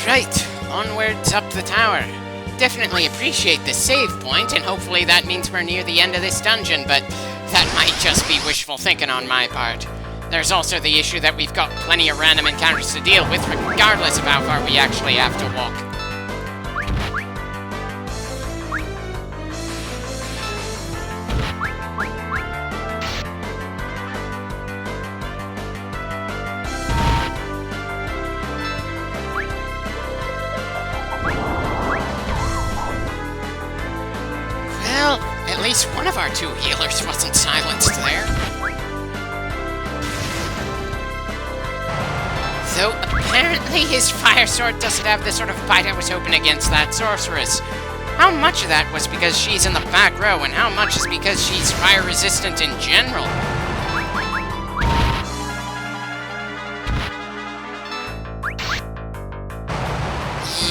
Right, onwards up the tower. Definitely appreciate the save point, and hopefully that means we're near the end of this dungeon, but that might just be wishful thinking on my part. There's also the issue that we've got plenty of random encounters to deal with, regardless of how far we actually have to walk. Well, at least one of our two healers wasn't silenced there. Though, apparently his fire sword doesn't have the sort of bite I was hoping against that sorceress. How much of that was because she's in the back row, and how much is because she's fire resistant in general?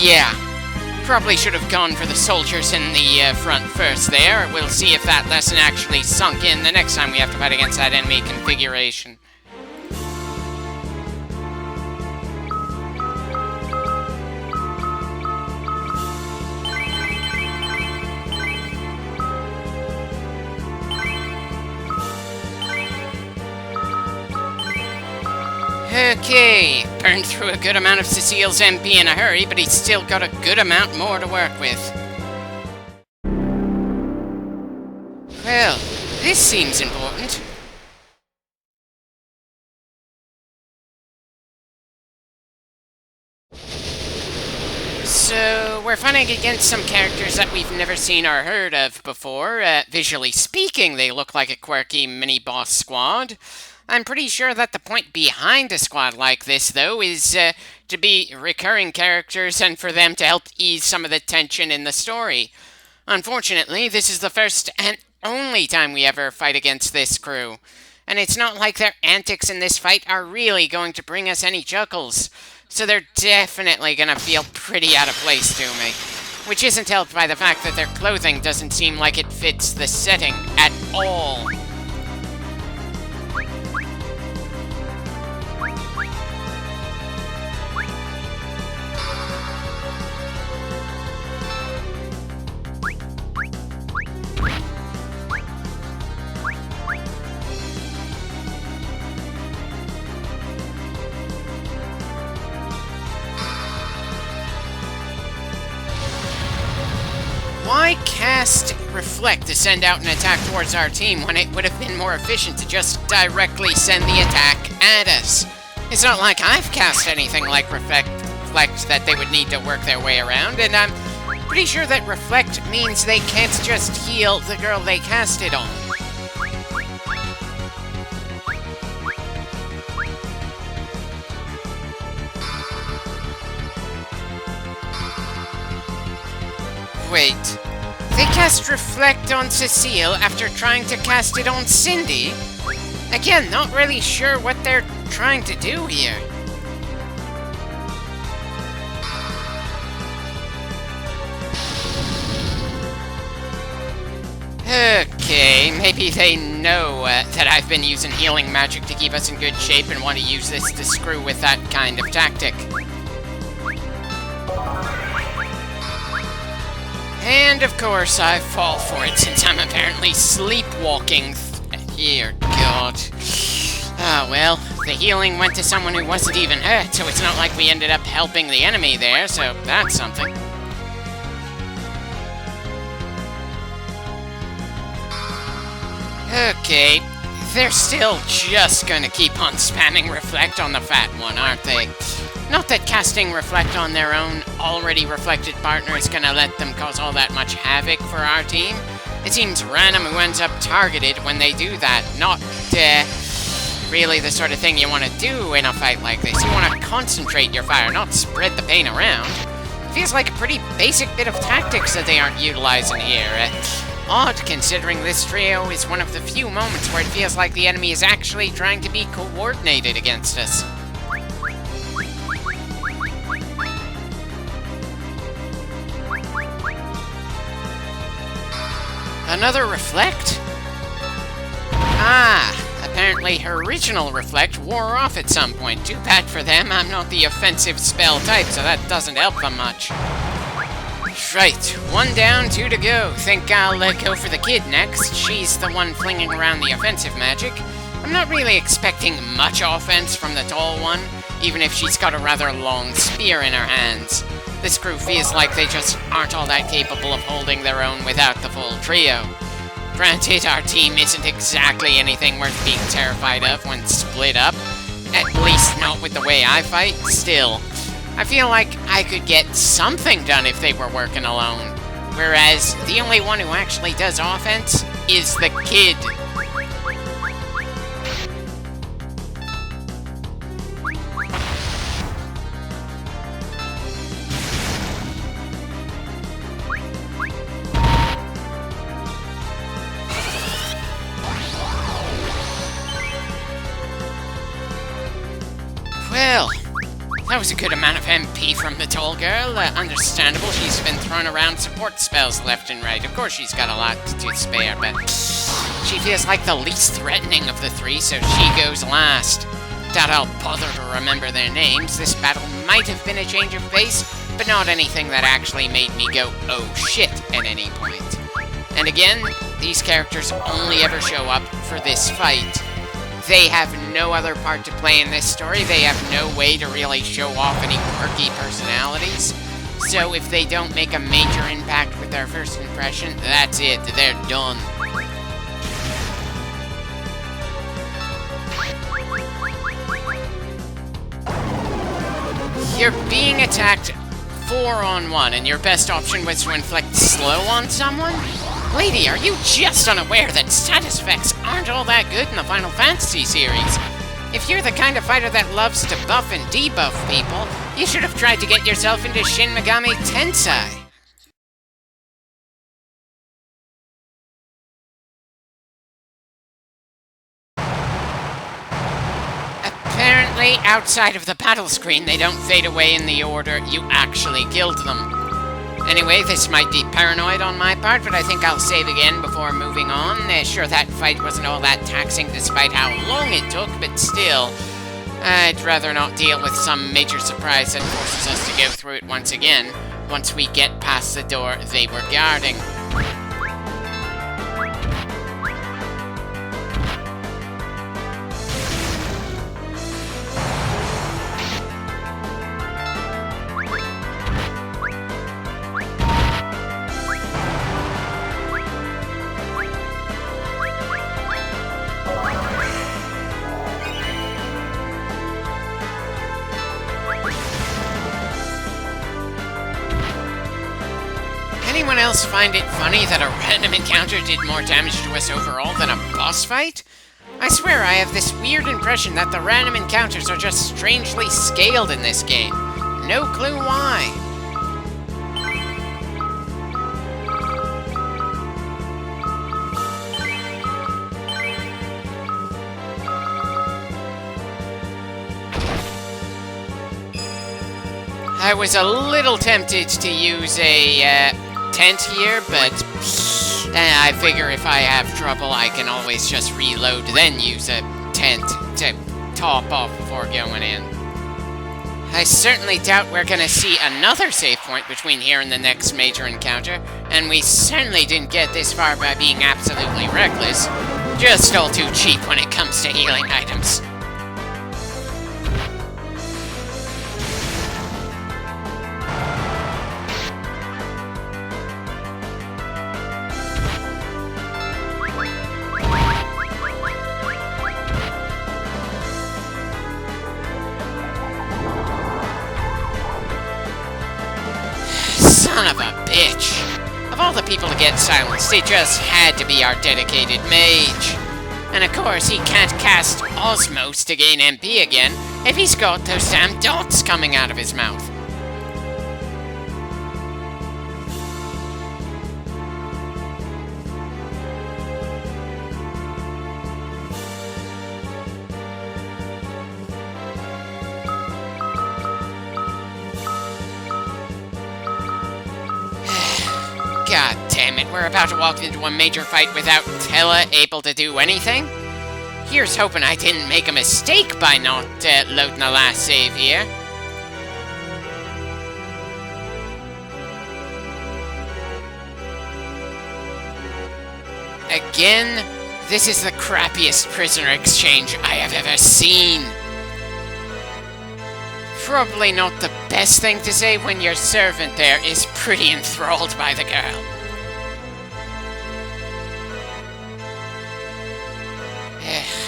Yeah. Probably should have gone for the soldiers in the front first there. We'll see if that lesson actually sunk in the next time we have to fight against that enemy configuration. Okay, burned through a good amount of Cecile's MP in a hurry, but he's still got a good amount more to work with. Well, this seems important. So, we're fighting against some characters that we've never seen or heard of before. Visually speaking, they look like a quirky mini-boss squad. I'm pretty sure that the point behind a squad like this, though, is to be recurring characters and for them to help ease some of the tension in the story. Unfortunately, this is the first and only time we ever fight against this crew. And it's not like their antics in this fight are really going to bring us any chuckles. So they're definitely gonna feel pretty out of place to me. Which isn't helped by the fact that their clothing doesn't seem like it fits the setting at all. Why cast Reflect to send out an attack towards our team when it would have been more efficient to just directly send the attack at us? It's not like I've cast anything like Reflect that they would need to work their way around, and I'm pretty sure that Reflect means they can't just heal the girl they cast it on. Wait, they cast Reflect on Cecile after trying to cast it on Cindy? Again, not really sure what they're trying to do here. Okay, maybe they know that I've been using healing magic to keep us in good shape and want to use this to screw with that kind of tactic. And of course, I fall for it since I'm apparently sleepwalking here. God. Ah, well, the healing went to someone who wasn't even hurt, so it's not like we ended up helping the enemy there, so that's something. Okay, they're still just gonna keep on spamming Reflect on the fat one, aren't they? Not that casting Reflect on their own already reflected partner is gonna let them cause all that much havoc for our team. It seems random who ends up targeted when they do that, not really the sort of thing you want to do in a fight like this. You want to concentrate your fire, not spread the pain around. It feels like a pretty basic bit of tactics that they aren't utilizing here. Odd, considering this trio is one of the few moments where it feels like the enemy is actually trying to be coordinated against us. Another Reflect? Ah, apparently her original Reflect wore off at some point. Too bad for them, I'm not the offensive spell type, so that doesn't help them much. Right, 1 down, 2 to go. Think I'll go for the kid next. She's the one flinging around the offensive magic. I'm not really expecting much offense from the tall one, even if she's got a rather long spear in her hands. This crew feels like they just aren't all that capable of holding their own without the full trio. Granted, our team isn't exactly anything worth being terrified of when split up. At least not with the way I fight. Still, I feel like I could get something done if they were working alone. Whereas, the only one who actually does offense is the kid. Well, that was a good amount of MP from the tall girl. Understandable, she's been throwing around support spells left and right. Of course she's got a lot to spare, but she feels like the least threatening of the three, so she goes last. Doubt I'll bother to remember their names. This battle might have been a change of pace, but not anything that actually made me go, oh shit, at any point. And again, these characters only ever show up for this fight. They have no other part to play in this story. They have no way to really show off any quirky personalities. So if they don't make a major impact with their first impression, that's it. They're done. You're being attacked 4-on-1, and your best option was to inflict slow on someone? Lady, are you just unaware that status effects aren't all that good in the Final Fantasy series? If you're the kind of fighter that loves to buff and debuff people, you should have tried to get yourself into Shin Megami Tensei. Apparently, outside of the battle screen, they don't fade away in the order you actually killed them. Anyway, this might be paranoid on my part, but I think I'll save again before moving on. Sure, that fight wasn't all that taxing despite how long it took, but still, I'd rather not deal with some major surprise that forces us to go through it once again, once we get past the door they were guarding. Anyone else find it funny that a random encounter did more damage to us overall than a boss fight? I swear I have this weird impression that the random encounters are just strangely scaled in this game. No clue why. I was a little tempted to use a tent here, but I figure if I have trouble, I can always just reload, then use a tent to top off before going in. I certainly doubt we're gonna see another save point between here and the next major encounter, and we certainly didn't get this far by being absolutely reckless. Just all too cheap when it comes to healing items. Son of a bitch. Of all the people to get silenced, it just had to be our dedicated mage. And of course, he can't cast Osmos to gain MP again if he's got those damn dots coming out of his mouth. God damn it, we're about to walk into a major fight without Tella able to do anything? Here's hoping I didn't make a mistake by not loading the last save here. Again, this is the crappiest prisoner exchange I have ever seen. Probably not the best thing to say when your servant there is pretty enthralled by the girl.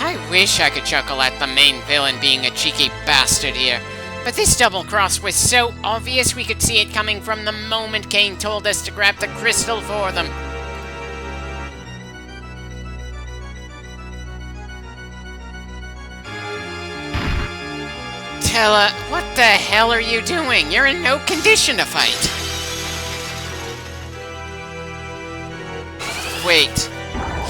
I wish I could chuckle at the main villain being a cheeky bastard here, but this double cross was so obvious we could see it coming from the moment Cain told us to grab the crystal for them. Tella, what the hell are you doing? You're in no condition to fight. Wait,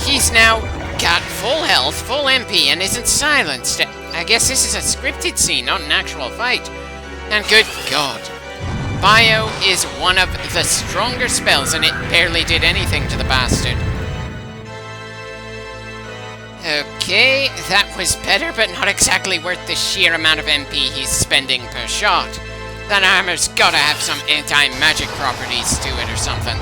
he's now got full health, full MP, and isn't silenced. I guess this is a scripted scene, not an actual fight. And good God, Bio is one of the stronger spells, and it barely did anything to the bastard. Okay, that was better, but not exactly worth the sheer amount of MP he's spending per shot. That armor's gotta have some anti-magic properties to it or something.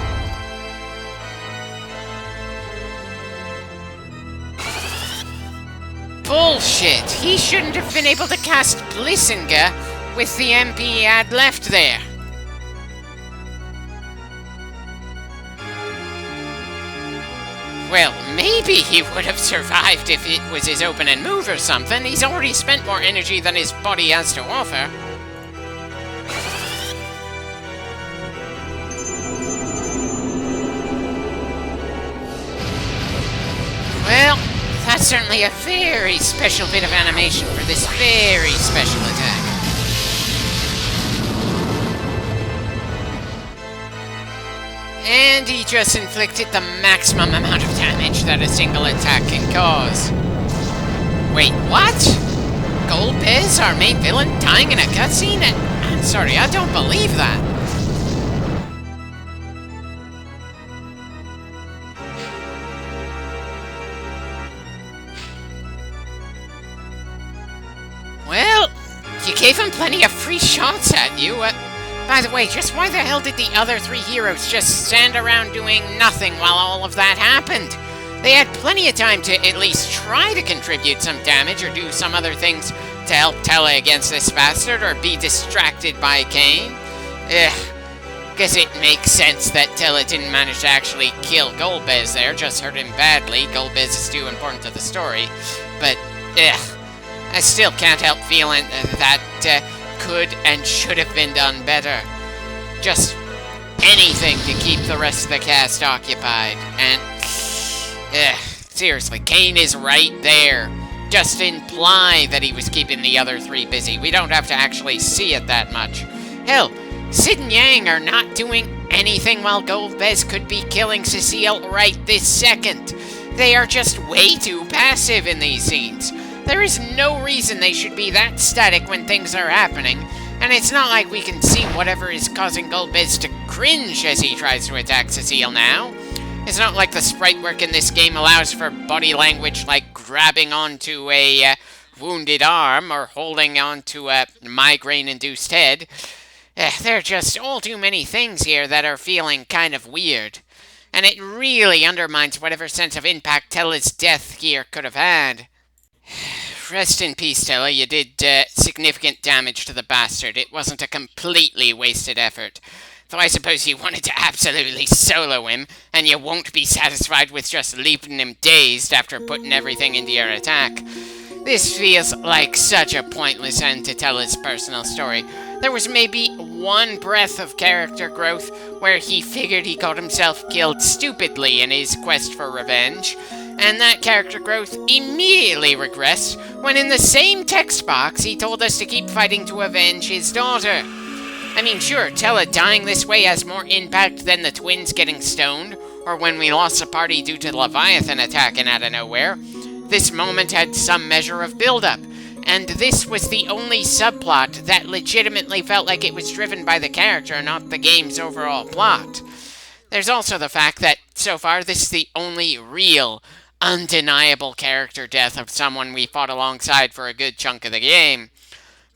Bullshit! He shouldn't have been able to cast Blissinga with the MP he had left there. Well, maybe he would have survived if it was his open and move or something. He's already spent more energy than his body has to offer. Well, that's certainly a very special bit of animation for this very special attack. And he just inflicted the maximum amount of damage that a single attack can cause. Wait, what? Golbez, our main villain, dying in a cutscene? I'm sorry, I don't believe that. Well, you gave him plenty of free shots at you. By the way, just why the hell did the other three heroes just stand around doing nothing while all of that happened? They had plenty of time to at least try to contribute some damage or do some other things to help Tella against this bastard or be distracted by Cain. Guess it makes sense that Tella didn't manage to actually kill Golbez there, just hurt him badly. Golbez is too important to the story. But, I still can't help feeling that could and should have been done better. Just anything to keep the rest of the cast occupied. And, seriously, Cain is right there. Just imply that he was keeping the other three busy. We don't have to actually see it that much. Hell, Sid and Yang are not doing anything while Golbez could be killing Cecile right this second. They are just way too passive in these scenes. There is no reason they should be that static when things are happening, and it's not like we can see whatever is causing Golbez to cringe as he tries to attack Cecile now. It's not like the sprite work in this game allows for body language like grabbing onto a wounded arm or holding onto a migraine-induced head. There are just all too many things here that are feeling kind of weird, and it really undermines whatever sense of impact Tella's death here could have had. Rest in peace, Tella. You did significant damage to the bastard. It wasn't a completely wasted effort. Though I suppose you wanted to absolutely solo him, and you won't be satisfied with just leaving him dazed after putting everything into your attack. This feels like such a pointless end to Tella's personal story. There was maybe one breath of character growth where he figured he got himself killed stupidly in his quest for revenge, and that character growth immediately regressed when in the same text box he told us to keep fighting to avenge his daughter. I mean, sure, Tella dying this way has more impact than the twins getting stoned, or when we lost the party due to Leviathan attacking out of nowhere. This moment had some measure of build-up, and this was the only subplot that legitimately felt like it was driven by the character, not the game's overall plot. There's also the fact that, so far, this is the only real undeniable character death of someone we fought alongside for a good chunk of the game.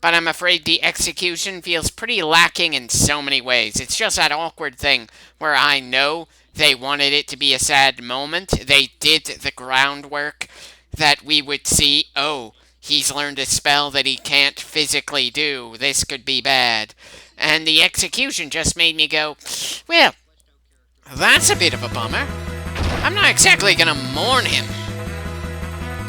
But I'm afraid the execution feels pretty lacking in so many ways. It's just that awkward thing where I know they wanted it to be a sad moment. They did the groundwork that we would see, oh, he's learned a spell that he can't physically do. This could be bad. And the execution just made me go, well, that's a bit of a bummer. I'm not exactly gonna mourn him.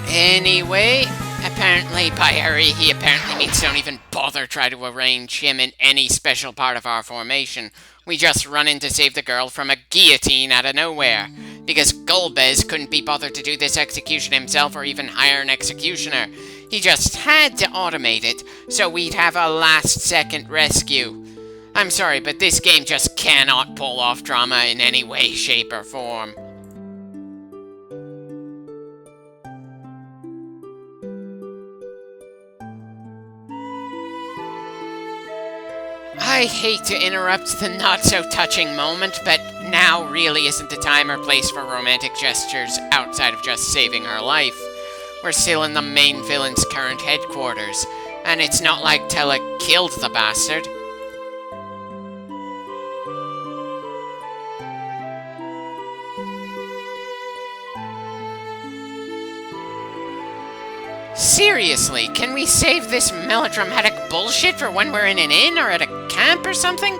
Anyway, apparently by hurry, he apparently means don't even bother try to arrange him in any special part of our formation. We just run in to save the girl from a guillotine out of nowhere. Because Golbez couldn't be bothered to do this execution himself or even hire an executioner. He just had to automate it, so we'd have a last-second rescue. I'm sorry, but this game just cannot pull off drama in any way, shape, or form. I hate to interrupt the not-so-touching moment, but now really isn't the time or place for romantic gestures outside of just saving her life. We're still in the main villain's current headquarters, and it's not like Tella killed the bastard. Seriously, can we save this melodramatic bullshit for when we're in an inn or at a camp or something?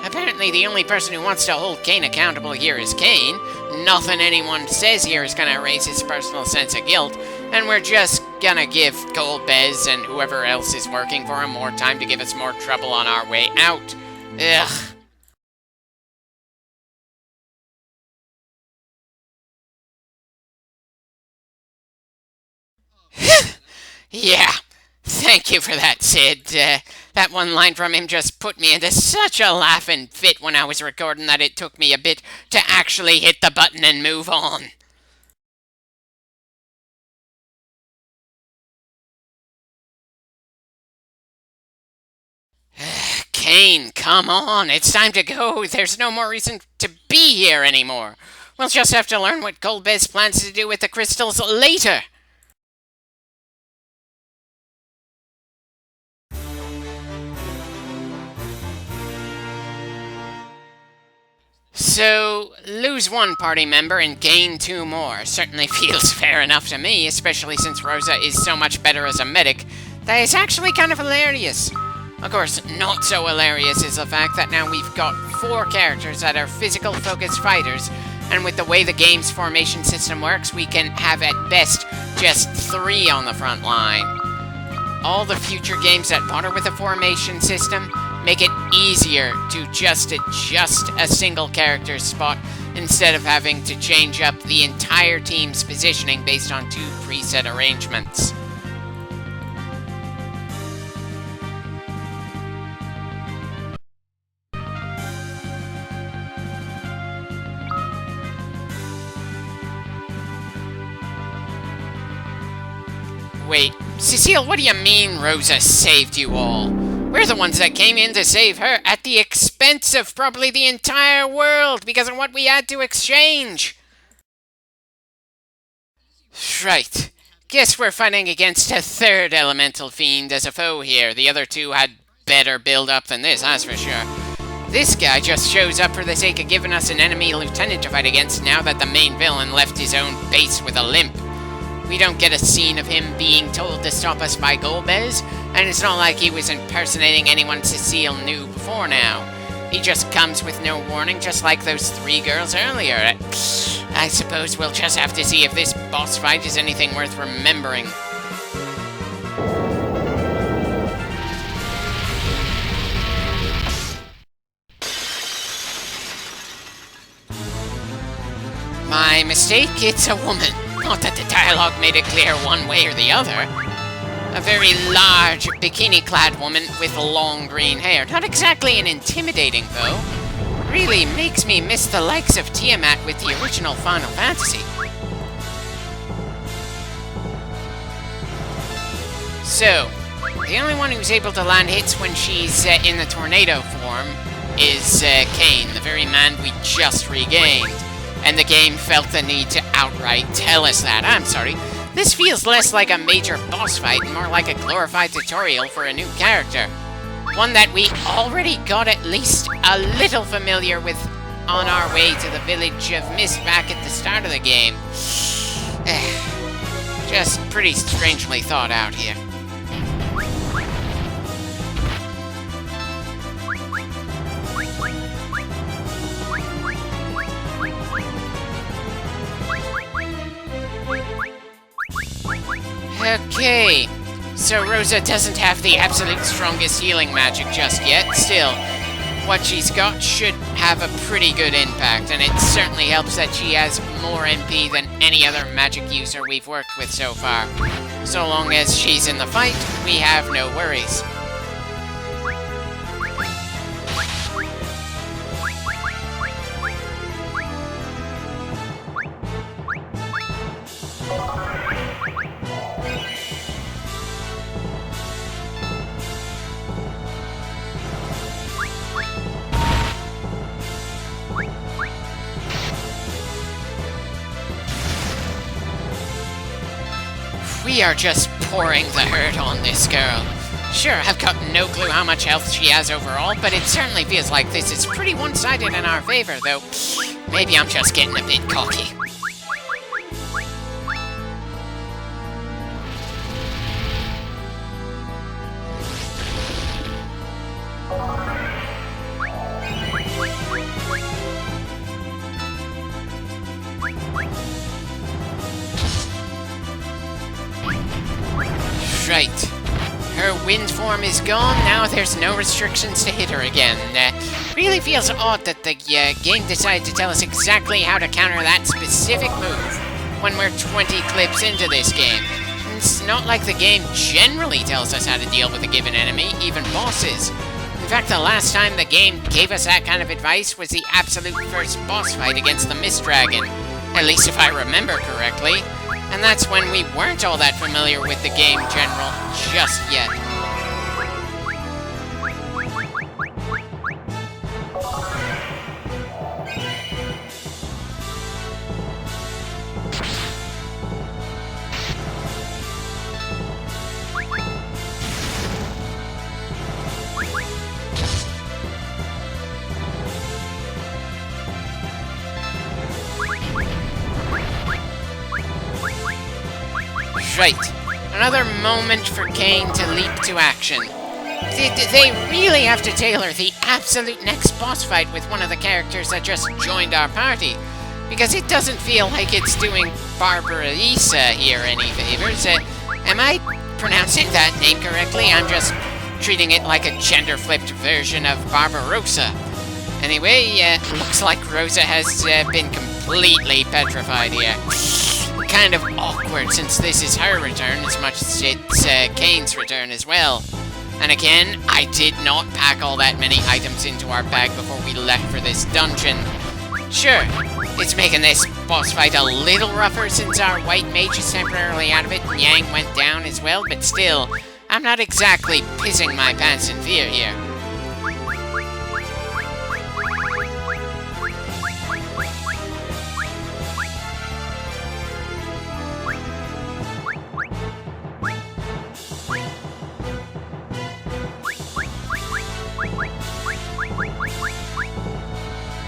Apparently the only person who wants to hold Kane accountable here is Kane. Nothing anyone says here is gonna erase his personal sense of guilt, and we're just gonna give Golbez and whoever else is working for him more time to give us more trouble on our way out. Ugh. Yeah, thank you for that, Sid. That one line from him just put me into such a laughing fit when I was recording that it took me a bit to actually hit the button and move on. Kane, come on, it's time to go. There's no more reason to be here anymore. We'll just have to learn what Golbez plans to do with the crystals later. So, lose one party member and gain two more. Certainly feels fair enough to me, especially since Rosa is so much better as a medic, that it's actually kind of hilarious. Of course, not so hilarious is the fact that now we've got 4 characters that are physical-focused fighters, and with the way the game's formation system works, we can have at best just 3 on the front line. All the future games that bother with the formation system make it easier to just adjust a single character's spot instead of having to change up the entire team's positioning based on 2 preset arrangements. Wait, Cecile, what do you mean Rosa saved you all? We're the ones that came in to save her at the expense of probably the entire world because of what we had to exchange. Right. Guess we're fighting against a 3rd elemental fiend as a foe here. The other 2 had better build-up than this, that's for sure. This guy just shows up for the sake of giving us an enemy lieutenant to fight against now that the main villain left his own base with a limp. We don't get a scene of him being told to stop us by Golbez, and it's not like he was impersonating anyone Cecile knew before now. He just comes with no warning, just like those 3 girls earlier. I suppose we'll just have to see if this boss fight is anything worth remembering. My mistake, it's a woman. Not that the dialogue made it clear one way or the other. A very large, bikini-clad woman with long green hair. Not exactly an intimidating, though. Really makes me miss the likes of Tiamat with the original Final Fantasy. So, the only one who's able to land hits when she's in the tornado form is Kane, the very man we just regained. and the game felt the need to outright tell us that. I'm sorry. This feels less like a major boss fight and more like a glorified tutorial for a new character. One that we already got at least a little familiar with on our way to the village of Mist back at the start of the game. Just pretty strangely thought out here. Okay, so Rosa doesn't have the absolute strongest healing magic just yet. Still, what she's got should have a pretty good impact, and it certainly helps that she has more MP than any other magic user we've worked with so far. So long as she's in the fight, we have no worries. We are just pouring the hurt on this girl. Sure, I've got no clue how much health she has overall, but it certainly feels like this is pretty one-sided in our favor, though maybe I'm just getting a bit cocky. Right. Her wind form is gone, now there's no restrictions to hit her again. Really feels odd that the game decided to tell us exactly how to counter that specific move when we're 20 clips into this game. It's not like the game generally tells us how to deal with a given enemy, even bosses. In fact, the last time the game gave us that kind of advice was the absolute first boss fight against the Mist Dragon. At least if I remember correctly. And that's when we weren't all that familiar with the game general just yet. Right. Another moment for Kain to leap to action. They really have to tailor the absolute next boss fight with one of the characters that just joined our party, because it doesn't feel like it's doing Barbarissa here any favors. Am I pronouncing that name correctly? I'm just treating it like a gender-flipped version of Barbarossa. Anyway, looks like Rosa has been completely petrified here. Kind of awkward since this is her return as much as it's Kain's return as well. And again, I did not pack all that many items into our bag before we left for this dungeon. Sure, it's making this boss fight a little rougher since our white mage is temporarily out of it and Yang went down as well, but still, I'm not exactly pissing my pants in fear here.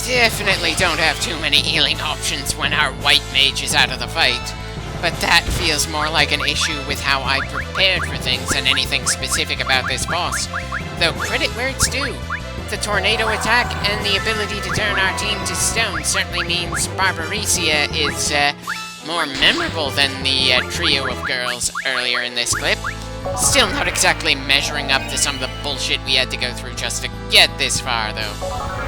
Definitely don't have too many healing options when our white mage is out of the fight, but that feels more like an issue with how I prepared for things than anything specific about this boss. Though credit where it's due. The tornado attack and the ability to turn our team to stone certainly means Barbarissa is more memorable than the trio of girls earlier in this clip. Still not exactly measuring up to some of the bullshit we had to go through just to get this far, though.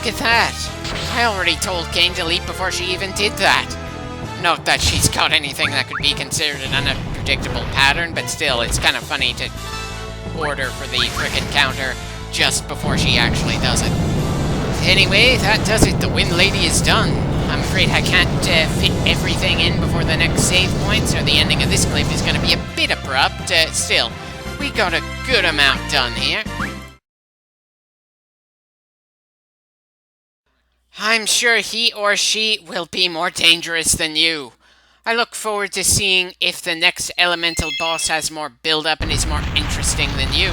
look at that. I already told Kane to leap before she even did that. Not that she's got anything that could be considered an unpredictable pattern, but still, it's kind of funny to order for the frickin' counter just before she actually does it. Anyway, that does it. The Wind Lady is done. I'm afraid I can't fit everything in before the next save point, so the ending of this clip is going to be a bit abrupt. Still, we got a good amount done here. I'm sure he or she will be more dangerous than you. I look forward to seeing if the next elemental boss has more build-up and is more interesting than you.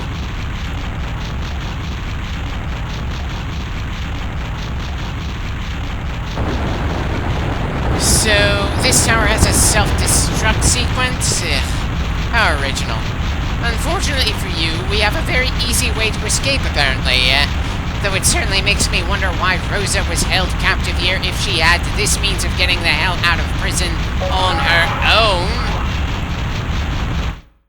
So, this tower has a self-destruct sequence? Ugh, how original. Unfortunately for you, we have a very easy way to escape, apparently. Though it certainly makes me wonder why Rosa was held captive here if she had this means of getting the hell out of prison on her own.